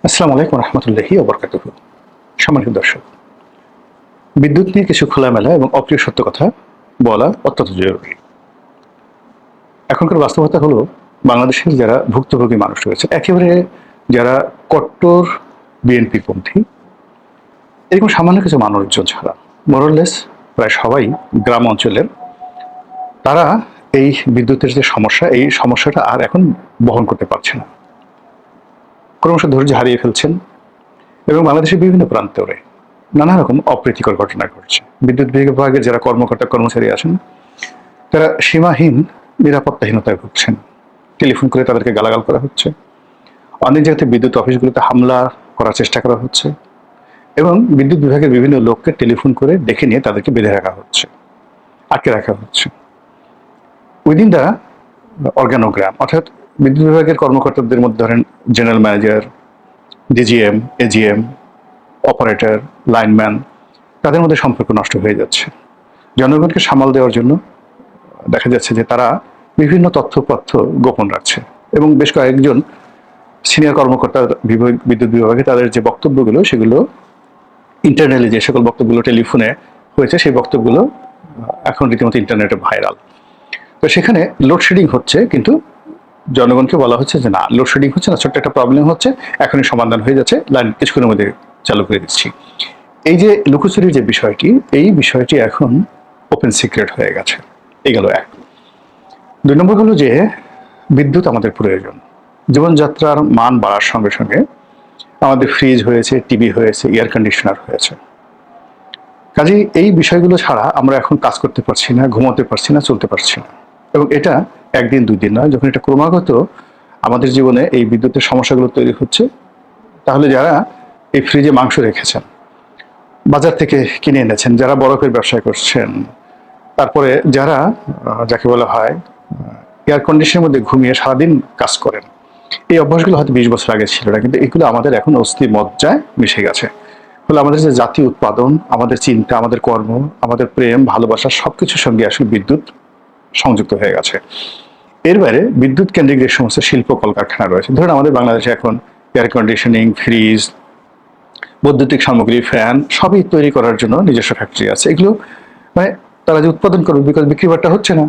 আসসালামু আলাইকুম রহমতুল্লাহি ওয়া বারাকাতুহু। সম্মানিত দর্শক, বিদ্যুৎ নিয়ে কিছু খোলামেলা এবং অপ্রিয় সত্য কথা বলা অত্যন্ত জরুরি। এখনকার বাস্তবতা হলো, বাংলাদেশের যারা ভুক্তভোগী মানুষ রয়েছে, একেবারে যারা কট্টর বিএনপি পন্থী, এরকম সামান্য কিছু মানুষজন ছাড়া মোরলেস প্রায় সবাই গ্রাম অঞ্চলের, তারা এই বিদ্যুতের যে সমস্যা, এই সমস্যাটা আর এখন বহন করতে পারছে না। ক্রমশ ধৈর্য হারিয়ে ফেলছেন এবং বাংলাদেশের বিভিন্ন প্রান্তরে নানা রকম অপ্রীতিকর ঘটনা ঘটছে। বিদ্যুৎ বিভাগের যারা কর্মকর্তা কর্মচারী আছেন, তারা সীমাহীন নিরাপত্তাহীনতায় ভুগছেন। টেলিফোন করে তাদেরকে গালাগাল করা হচ্ছে, অনেক জায়গাতে বিদ্যুৎ অফিসগুলোতে হামলা করার চেষ্টা করা হচ্ছে এবং বিদ্যুৎ বিভাগের বিভিন্ন লোককে টেলিফোন করে ডেকে নিয়ে তাদেরকে বেঁধে রাখা হচ্ছে, আটকে রাখা হচ্ছে উইদিন দ্য অর্গানোগ্রাম। অর্থাৎ বিদ্যুৎ বিভাগের কর্মকর্তাদের মধ্যে ধরেন general manager, DGM, AGM, operator, lineman, তাদের মধ্যে সম্পর্ক নষ্ট হয়ে যাচ্ছে। জনগণকে সামাল দেওয়ার জন্য দেখা যাচ্ছে যে তারা বিভিন্ন তথ্যপত্র গোপন রাখছে এবং বেশ কয়েকজন সিনিয়র কর্মকর্তা বিদ্যুৎ বিভাগে তাদের যে বক্তব্যগুলো, সেগুলো ইন্টারনালি যে সকল বক্তব্যগুলো টেলিফোনে হয়েছে, সেই বক্তব্যগুলো এখন রীতিমতো ইন্টারনেটে ভাইরাল। তো সেখানে লোডশেডিং হচ্ছে, কিন্তু জনগণকে বলা হচ্ছে যে না, লোডশেডিং হচ্ছে না, ছোট্ট একটা প্রবলেম হচ্ছে, এখনই সমাধান হয়ে যাচ্ছে, লাইন কিছুক্ষণের মধ্যে চালু করে দিচ্ছি। এই যে লুকোচুরির যে বিষয়টি, এই বিষয়টি এখন ওপেন সিক্রেট হয়ে গেছে। এই গেল এক। দুই নম্বর হলো যে বিদ্যুৎ আমাদের প্রয়োজন। জীবনযাত্রার মান বাড়ার সঙ্গে সঙ্গে আমাদের ফ্রিজ হয়েছে, টিভি হয়েছে, এয়ার কন্ডিশনার হয়েছে। কাজেই এই বিষয়গুলো ছাড়া আমরা এখন কাজ করতে পারছি না, ঘুমাতে পারছি না, চলতে পারছি না। এবং এটা একদিন দুই দিন নয়, যখন এটা ক্রমাগত আমাদের জীবনে এই বিদ্যুতের সমস্যাগুলো তৈরি হচ্ছে, তাহলে যারা এই ফ্রিজে মাংস রেখেছেন, বাজার থেকে কিনে এনেছেন, যারা বরফের ব্যবসা করছেন, তারপরে যারা যাকে বলা হয় এয়ার কন্ডিশনের মধ্যে ঘুমিয়ে সারাদিন কাজ করেন, এই অভ্যাসগুলো হয়তো 20 বছর আগে ছিল না, কিন্তু এগুলো আমাদের এখন অস্থি মজ্জায় মিশে গেছে। ফলে আমাদের যে জাতীয় উৎপাদন, আমাদের চিন্তা, আমাদের কর্ম, আমাদের প্রেম, ভালোবাসা, সবকিছুর সঙ্গে আসলে বিদ্যুৎ সংযুক্ত হয়ে গেছে। এর বাইরে বিদ্যুৎ কেন্দ্রিক যে সমস্ত শিল্প কলকারখানা রয়েছে, ধরুন আমাদের বাংলাদেশে এখন এয়ার কন্ডিশনিং, ফ্রিজ, বৈদ্যুতিক সামগ্রী, ফ্যান সবই তৈরি করার জন্য নিজস্ব ফ্যাক্টরি আছে। এগুলো মানে তারা যে উৎপাদন করবে, বিকজ বিক্রি বাট্টা হচ্ছে না,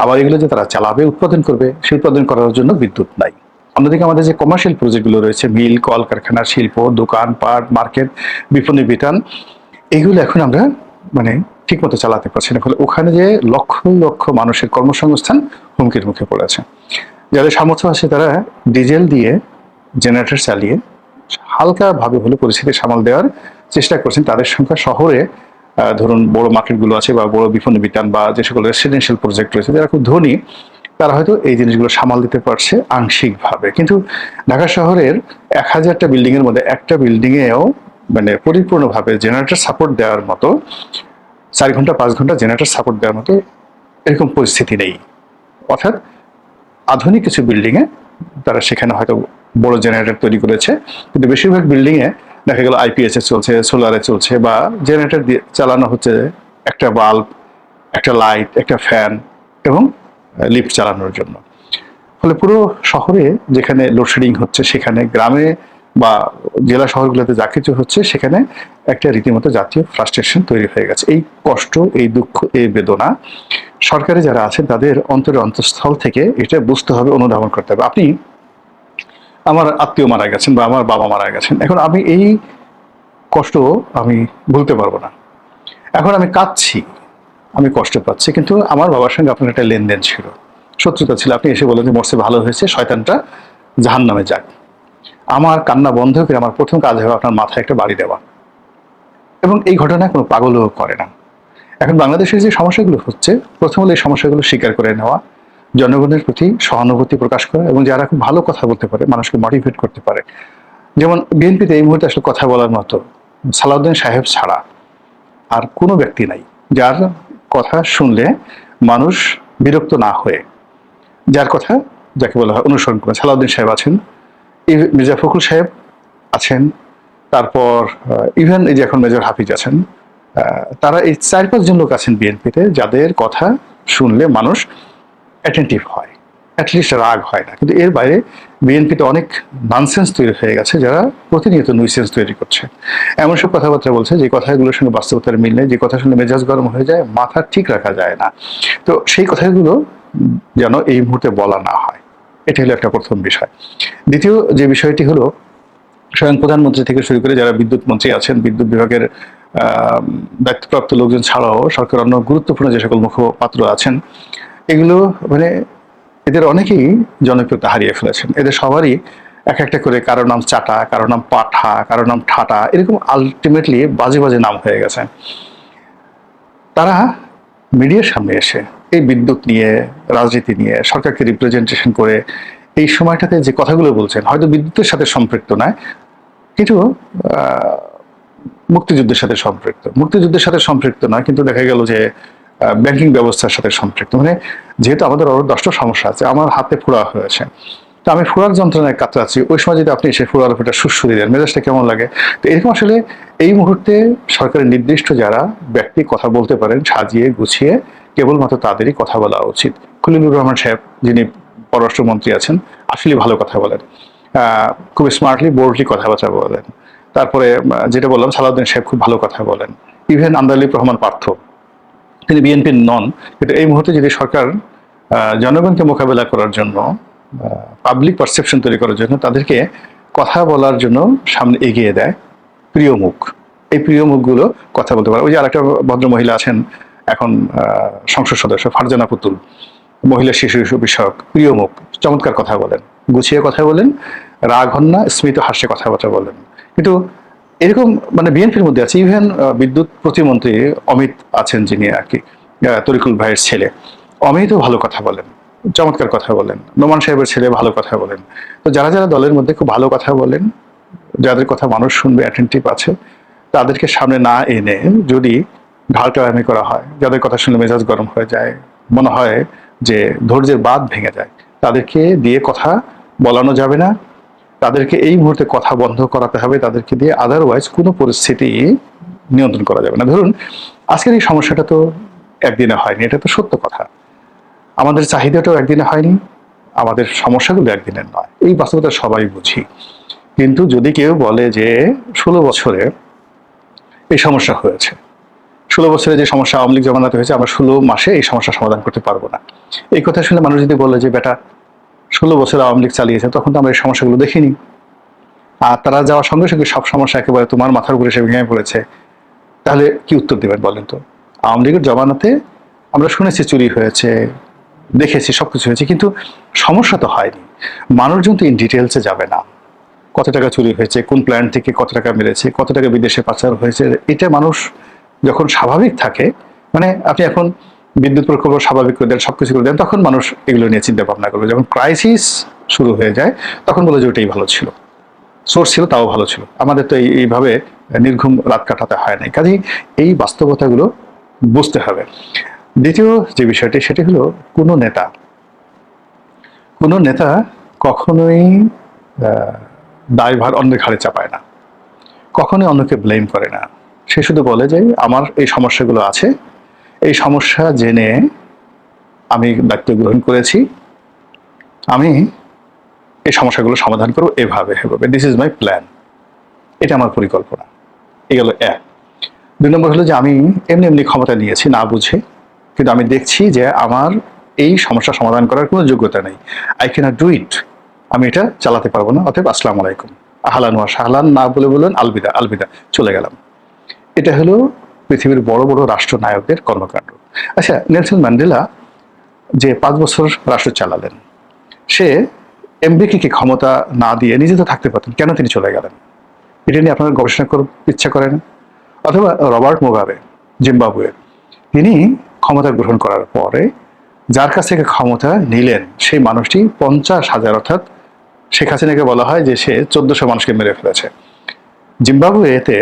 আবার এগুলো যে তারা চালাবে, উৎপাদন করবে, সেই উৎপাদন করার জন্য বিদ্যুৎ নাই। অন্যদিকে আমাদের যে কমার্শিয়াল প্রজেক্টগুলো রয়েছে, মিল, কলকারখানা, শিল্প, দোকান পাট, মার্কেট, বিপণী বিতান, এগুলো এখন আমরা ঠিক মতো চালাতে পারছি না। ফলে ওখানে যে লক্ষ লক্ষ মানুষের কর্মসংস্থান হুমকির মুখে পড়েছে। যাদের সামর্থ্য আছে তারা ডিজেল দিয়ে জেনারেটর চালিয়ে হালকাভাবে হলে পরিস্থিতি সামাল দেওয়ার চেষ্টা করছেন। তাদের সংখ্যা শহরে ধরুন বড় মার্কেটগুলো আছে বা বড় বিপণী বিতান বা যে সকল রেসিডেন্সিয়াল প্রজেক্ট রয়েছে, যারা খুব ধনী, তারা হয়তো এই জিনিসগুলো সামাল দিতে পারছে আংশিকভাবে। কিন্তু ঢাকা শহরের 1000টা বিল্ডিং এর মধ্যে একটা বিল্ডিং এও পরিপূর্ণভাবে জেনারেটর সাপোর্ট দেওয়ার মতো, 4 ঘন্টা 5 ঘন্টা জেনারেটর সাপোর্ট দেওয়ার মতো এরকম পরিস্থিতি নেই। অর্থাৎ আধুনিক কিছু বিল্ডিং এ তারা সেখানে হয়তো বড় জেনারেটর তৈরি করেছে, কিন্তু বেশিরভাগ বিল্ডিং এ দেখা গেল আইপিএস এ চলছে, সোলারে চলছে, বা জেনারেটর দিয়ে চালানো হচ্ছে একটা বাল্ব, একটা লাইট, একটা ফ্যান এবং লিফট চালানোর জন্য। ফলে পুরো শহরে যেখানে লোডশেডিং হচ্ছে, সেখানে গ্রামে বা জেলা শহরগুলোতে যা কিছু হচ্ছে, সেখানে একটা রীতিমতো জাতীয় ফ্রাস্ট্রেশন তৈরি হয়ে গেছে। এই কষ্ট, এই দুঃখ, এই বেদনা সরকারে যারা আছেন তাদের অন্তরের অন্তঃস্থল থেকে এটা বুঝতে হবে, অনুধাবন করতে হবে। আপনি আমার আত্মীয় মারা গেছেন বা আমার বাবা মারা গেছেন, এখন আমি এই কষ্ট আমি ভুলতে পারবো না। এখন আমি কাঁদছি, আমি কষ্ট পাচ্ছি, কিন্তু আমার বাবার সঙ্গে আপনার একটা লেনদেন ছিল, শত্রুতা ছিল। আপনি এসে বলেন যে মরছে, ভালো হয়েছে, শয়তানটা জাহান্নামে যাক। আমার কান্না বন্ধ করে আমার প্রথম কাজ হবে আপনার মাথায় একটা বাড়ি দেওয়া। এবং এই ঘটনা কোনো পাগলও করে না। এখন বাংলাদেশের যে সমস্যাগুলো হচ্ছে, প্রথম হলো এই সমস্যাগুলো স্বীকার করে নেওয়া, জনগণের প্রতি সহানুভূতি প্রকাশ করা, এবং যারা খুব ভালো কথা বলতে পারে, মানুষকে মোটিভেট করতে পারে। যেমন বিএনপিতে এই মুহূর্তে আসলে কথা বলার মতো সালাউদ্দিন সাহেব ছাড়া আর কোনো ব্যক্তি নাই, যার কথা শুনলে মানুষ বিরক্ত না হয়ে, যার কথা যাকে বলা হয় অনুসরণ করে। সালাউদ্দিন সাহেব আছেন, মির্জা ফখরুল সাহেব আছেন, তারপর ইভেন এই যে এখন মেজর হাফিজ আছেন, তারা এই 4-5 জন লোক আছেন বিএনপিতে, যাদের কথা শুনলে মানুষ অ্যাটেন্টিভ হয়। অ্যাটলিস্ট রাগ হয় না। কিন্তু এর বাইরে বিএনপিতে অনেক ননসেন্স তৈরি হয়ে গেছে, যারা প্রতিনিয়ত নুইসেন্স তৈরি করছে, এমন সব কথাবার্তা বলছে যে কথাগুলোর সঙ্গে বাস্তবতার মিল নেই, যে কথা শুনে মেজাজ গরম হয়ে যায়, মাথা ঠিক রাখা যায় না। তো সেই কথাগুলো যেন এই মুহূর্তে বলা না হয়, এটা হলো একটা প্রথম বিষয়। দ্বিতীয় যে বিষয়টি হলো, স্বয়ং প্রধানমন্ত্রী থেকে শুরু করে যারা বিদ্যুৎ মন্ত্রী আছেন, বিদ্যুৎ বিভাগের দায়িত্বপ্রাপ্ত লোকজন ছাড়াও সরকার অন্য গুরুত্বপূর্ণ যে সকল মুখপাত্র আছেন, এগুলো মানে এদের অনেকেই জনপ্রিয়তা হারিয়ে ফেলেছেন। এদের সবারই এক একটা করে কারো নাম চাটা, কারো নাম পাঠা, কারো নাম ঠাটা, এরকম আলটিমেটলি বাজে বাজে নাম হয়ে গেছে। তারা মিডিয়ার সামনে এসে এই বিদ্যুৎ নিয়ে, রাজনীতি নিয়ে, সরকারকে রিপ্রেজেন্টেশন করে এই সময়টাতে যে কথাগুলো বলছেন, হয়তো বিদ্যুতের সাথে সম্পৃক্ত নয়, কিন্তু মুক্তিযুদ্ধের সাথে সম্পৃক্ত, মুক্তিযুদ্ধের সাথে সম্পৃক্ত নয়, কিন্তু দেখা গেল যে ব্যাংকিং ব্যবস্থার সাথে সম্পৃক্ত। মানে যেহেতু আমাদের আরো 10টা সমস্যা আছে, আমার হাতে ফোড়া হয়েছে, তো আমি ফোড়ার যন্ত্রণায় কাতরাচ্ছি, ওই সময় যদি আপনি এসে ফোড়ার উপরটা সুড়সুড়ি দেন, মেজাজটা কেমন লাগে? তো এরকম আসলে এই মুহূর্তে সরকারের নির্দিষ্ট যারা ব্যক্তি কথা বলতে পারেন সাজিয়ে গুছিয়ে, কেবলমাত্র তাদেরই কথা বলা উচিত। খলিলুর রহমান সাহেব, যিনি পররাষ্ট্রমন্ত্রী আছেন, আসলে ভালো কথা বলেন, খুব স্মার্টলি বোল্ডলি কথাবার্তা বলেন। তারপরে যেটা বললাম, সালাউদ্দিন সাহেব খুব ভালো কথা বলেন। ইভেন আন্দালিব রহমান পার্থ, তিনি বিএনপির নন, কিন্তু এই মুহূর্তে যদি সরকার জনগণকে মোকাবেলা করার জন্য, পাবলিক পারসেপশন তৈরি করার জন্য তাদেরকে কথা বলার জন্য সামনে এগিয়ে দেয়, প্রিয় মুখ, এই প্রিয় মুখগুলো কথা বলতে পারে। ওই যে আরেকটা ভদ্র মহিলা আছেন এখন সংসদ সদস্য, ফারজানা পুতুল, মহিলা শিশু বিষয়ক, প্রিয় মুখ, চমৎকার কথা বলেন, গুছিয়ে কথা বলেন, রাগ হন না, স্মিত হাস্যে কথাবার্তা বলেন। কিন্তু এরকম মানে বিএনপির মধ্যে আছে। ইভেন বিদ্যুৎ প্রতিমন্ত্রী অমিত আছেন, যিনি আর কি তরিকুল ভাইয়ের ছেলে, অমিতও ভালো কথা বলেন, চমৎকার কথা বলেন। নোমান সাহেবের ছেলে ভালো কথা বলেন। তো যারা যারা দলের মধ্যে খুব ভালো কথা বলেন, যাদের কথা মানুষ শুনবে, অ্যাটেন্টিভ আছে, তাদেরকে সামনে না এনে যদি ঢালটামি করা হয়, যাদের কথা শুনলে মেজাজ গরম হয়ে যায়, মনে হয় যে ধৈর্যের বাঁধ ভেঙে যায়, তাদেরকে দিয়ে কথা বলানো যাবে না। তাদেরকে এই মুহূর্তে কথা বন্ধ করাতে হবে তাদেরকে দিয়ে, আদারওয়াইজ কোনো পরিস্থিতি নিয়ন্ত্রণ করা যাবে না। ধরুন আজকের এই সমস্যাটা তো একদিনে হয়নি, এটা তো সত্য কথা। আমাদের চাহিদাটাও একদিনে হয়নি, আমাদের সমস্যাগুলো একদিনের নয়, এই বাস্তবতা সবাই বুঝি। কিন্তু যদি কেউ বলে যে 16 বছরে এই সমস্যা হয়েছে, 16 বছরে যে সমস্যা আওয়ামী লীগ জমানাতে হয়েছে, আমরা 16 মাসে এই সমস্যা সমাধান করতে পারবো না, এই কথা শুনে মানুষ যদি বলে যে বেটা 16 বছর আওয়ামী লীগ চালিয়েছে, তখন তো আমরা এই সমস্যাগুলো দেখিনি, আর তারা যাওয়ার সঙ্গে সঙ্গে সব সমস্যা একেবারে তোমার মাথার উপরে এসে ভেঙে পড়েছে, তাহলে কি উত্তর দেবেন বলেন তো? আওয়ামী লীগের জমানাতে আমরা শুনেছি চুরি হয়েছে, দেখেছি, সবকিছু হয়েছে, কিন্তু সমস্যা তো হয়নি। মানুষজন তো ইন ডিটেলসে যাবে না, কত টাকা চুরি হয়েছে, কোন প্ল্যান থেকে কত টাকা মেরেছে, কত টাকা বিদেশে পাচার হয়েছে, এটা মানুষ যখন স্বাভাবিক থাকে, মানে আপনি এখন বিদ্যুৎ প্রকল্প স্বাভাবিক করে দেন, সবকিছু করে দেন, তখন মানুষ এগুলো নিয়ে চিন্তা ভাবনা করবে। যখন ক্রাইসিস শুরু হয়ে যায়, তখন বলে যে ওটাই ভালো ছিল, সোর্স ছিল তাও ভালো ছিল, আমাদের তো এইভাবে নির্ঘুম রাত কাটাতে হয় নাই। কাজেই এই বাস্তবতাগুলো বুঝতে হবে। দ্বিতীয় যে বিষয়টি, সেটি হলো কোনো নেতা কখনোই দায়ভার অন্যের ঘাড়ে চাপায় না, কখনোই অন্যকে ব্লেম করে না। সে শুধু বলে যে আমার এই সমস্যাগুলো আছে, এই সমস্যা জেনে আমি দায়িত্ব গ্রহণ করেছি, আমি এই সমস্যাগুলো সমাধান করবো এভাবে এভাবে, দিস ইজ মাই প্ল্যান, এটা আমার পরিকল্পনা। এই গেল এক। 2 নম্বর হলো যে আমি এমনি এমনি ক্ষমতা নিয়েছি না বুঝে, কিন্তু আমি দেখছি যে আমার এই সমস্যা সমাধান করার কোনো যোগ্যতা নেই, আই ক্যানট ডু ইট, আমি এটা চালাতে পারবো না, অতএব আসসালামু আলাইকুম, আহলান ওয়া সাহলান না বলে বললেন আলবিদা আলবিদা, চলে গেলাম। এটা হলো পৃথিবীর বড় বড় রাষ্ট্রনায়কদের কর্মকাণ্ড। আচ্ছা, নেলসন ম্যান্ডেলা যে 5 বছর রাষ্ট্র চালালেন, সে এমবিকে ক্ষমতা না দিয়ে নিজে তো থাকতে পারতেন, কেন তিনি চলে গেলেন? এটা নিয়ে আপনার গবেষণা করার ইচ্ছা করেন? অথবা রবার্ট মুগাবে, জিম্বাবুয়ে, তিনি ক্ষমতা গ্রহণ করার পরে যার কাছ থেকে ক্ষমতা নিলেন, সেই মানুষটি 50,000, অর্থাৎ শেখ হাসিনাকে বলা হয় যে সে 1400 মানুষকে মেরে ফেলেছে। জিম্বাবুয়েতে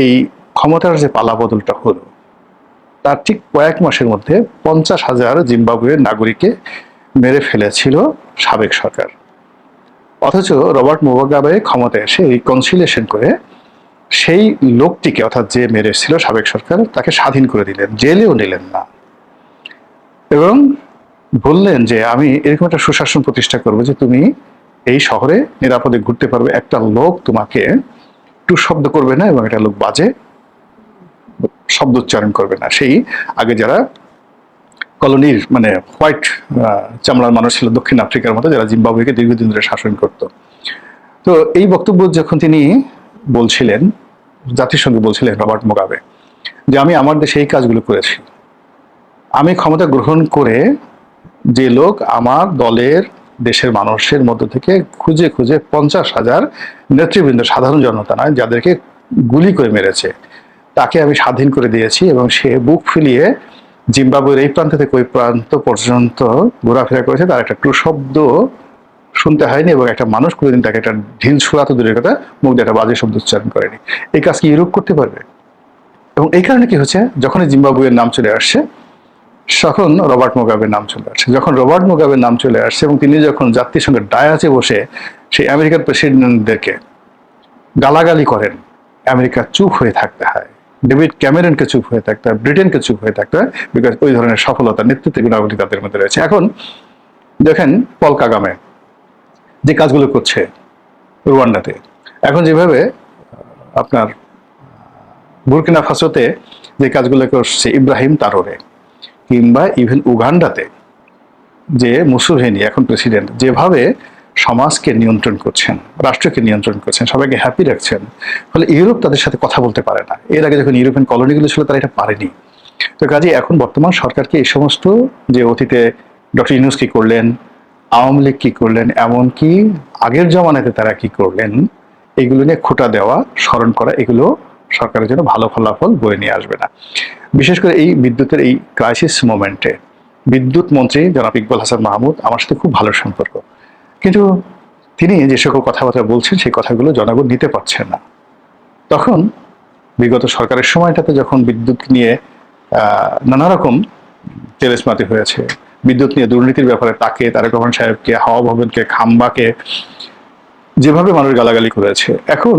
এই ক্ষমতার যে পালা বদলটা হলো, তার ঠিক কয়েক মাসের মধ্যে 50,000 জিম্বাবুয়ের নাগরিককে মেরে ফেলেছিল সাবেক সরকার। অথচ রবার্ট মুগাবে ক্ষমতায় এসে রিকনসিলিয়েশন করে সেই লোকটিকে, অর্থাৎ যে মেরেছিল সাবেক সরকার, তাকে স্বাধীন করে দিলেন, জেলেও নিলেন না, এবং বললেন যে আমি এরকম একটা সুশাসন প্রতিষ্ঠা করবো যে তুমি এই শহরে নিরাপদে ঘুরতে পারবে, একটা লোক তোমাকে টু শব্দ করবে না এবং একটা লোক বাজে শব্দ উচ্চারণ করবে না। সেই আগে যারা কলোনির মানে হোয়াইট চামড়ার মানুষ ছিল দক্ষিণ আফ্রিকার মতো, যারা জিম্বাবুয়েকে দীর্ঘদিন ধরে শাসন করত। তো এই বক্তব্য যখন তিনি বলছিলেন, জাতিসংঘে বলছিলেন রবার্ট মুগাবে, যে আমি আমার দেশে এই কাজগুলো করেছি, আমি ক্ষমতা গ্রহণ করে যে লোক আমার দলের দেশের মানুষের মধ্যে থেকে খুঁজে খুঁজে 50,000 নেতৃবৃন্দ, সাধারণ জনতা নয়, যাদেরকে গুলি করে মেরেছে, তাকে আমি স্বাধীন করে দিয়েছি এবং সে বুক ফুলিয়ে জিম্বাবুয়ের এই প্রান্ত থেকে ওই প্রান্ত পর্যন্ত ঘোরাফেরা করেছে, তার একটা টু শব্দ শুনতে হয়নি এবং একটা মানুষ কোনোদিন তাকে একটা ঢিল ছোড়া তো দূরের কথা, মুখ দিয়ে একটা বাজে শব্দ উচ্চারণ করেনি। এই কাজ কি ইউরোপ করতে পারবে? এবং এই কারণে কি হচ্ছে, যখনই জিম্বাবুয়ের নাম চলে আসছে তখন রবার্ট মুগাবের নাম চলে আসছে। যখন রবার্ট মুগাবের নাম চলে আসছে এবং তিনি যখন জাতিসংঘের ডায়াসে বসে সেই আমেরিকার প্রেসিডেন্টদেরকে গালাগালি করেন, আমেরিকা চুপ হয়ে থাকতে হয়, ডেভিড ক্যামেরনকে চুপ হয়ে থাকতে হয়, ব্রিটেনকে চুপ হয়ে থাকতে হয়, বিকজ ওই ধরনের সফলতা, নেতৃত্বের গুণাবলী তাদের মধ্যে রয়েছে। এখন দেখেন পল কাগামে যে কাজগুলো করছে রুয়ান্ডাতে, এখন যেভাবে আপনার বুরকিনা ফাসোতে যে কাজগুলো করছে ইব্রাহিম তারোরে, কিংবা ইভেন উগান্ডাতে যে মুসুভেনি এখন প্রেসিডেন্ট যেভাবে সমাজকে নিয়ন্ত্রণ করছেন, রাষ্ট্রকে নিয়ন্ত্রণ করছেন, সবাইকে হ্যাপি রাখছেন, ফলে ইউরোপ তাদের সাথে কথা বলতে পারে না। এর আগে যখন ইউরোপিয়ান কলোনিগুলো ছিল তারা এটা পারেনি। তো কাজে এখন বর্তমান সরকারকে এই সমস্ত, যে অতীতে ডক্টর ইউনূস কি করলেন, আওয়ামী লীগ কি করলেন, এমনকি আগের জমানাতে তারা কি করলেন, এগুলো নিয়ে খোঁটা দেওয়া, স্মরণ করা, এগুলো সরকারের জন্য ভালো ফলাফল বয়ে নিয়ে আসবে না। বিশেষ করে এই বিদ্যুতের এই ক্রাইসিস মোমেন্টে বিদ্যুৎ মন্ত্রী জনাব ইকবাল হাসান মাহমুদ আমার সাথে খুব ভালো সম্পর্ক, কিন্তু তিনি যে সকল কথাবার্তা বলছেন সেই কথাগুলো জনগণ নিতে পারছেন না। তখন বিগত সরকারের সময়টাতে যখন বিদ্যুৎ নিয়ে নানা রকম তেলেসমাতি হয়েছে, বিদ্যুৎ নিয়ে দুর্নীতির ব্যাপারে তাকে, তারেক রহমান সাহেবকে, হাওয়া ভবনকে, খাম্বাকে যেভাবে মানুষ গালাগালি করেছে, এখন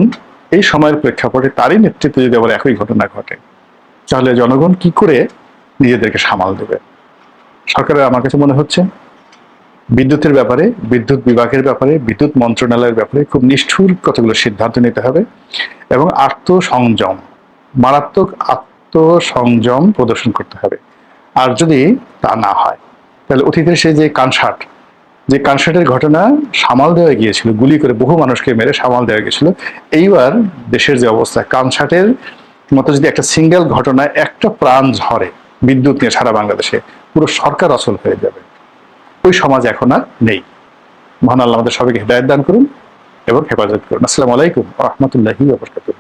এই সময়ের প্রেক্ষাপটে তারই নেতৃত্বে যদি আবার একই ঘটনা ঘটে, তাহলে জনগণ কি করে নিজেদেরকে সামাল দেবে? সরকারের আমার কাছে মনে হচ্ছে বিদ্যুতের ব্যাপারে, বিদ্যুৎ বিভাগের ব্যাপারে, বিদ্যুৎ মন্ত্রণালয়ের ব্যাপারে খুব নিষ্ঠুর কতগুলো সিদ্ধান্ত নিতে হবে এবং আত্মসংযম, মারাত্মক আত্মসংযম প্রদর্শন করতে হবে। আর যদি তা না হয় তাহলে অতীতের সেই যে কানসার্টের ঘটনা সামাল দেওয়া গিয়েছিল, গুলি করে বহু মানুষকে মেরে সামাল দেওয়া গিয়েছিল, এইবার দেশের যে অবস্থা, কানসার্টের মতো যদি একটা সিঙ্গেল ঘটনায় একটা প্রাণ ঝরে বিদ্যুৎ নিয়ে সারা বাংলাদেশে, পুরো সরকার অচল হয়ে যাবে। ওই সমাজ এখন আর নেই। মহান আল্লাহ আমাদের সবাইকে হিদায়াত দান করুন এবং হেফাজত করুন। আসসালামু আলাইকুম ওয়া রাহমাতুল্লাহি ওয়া বারাকাতুহু।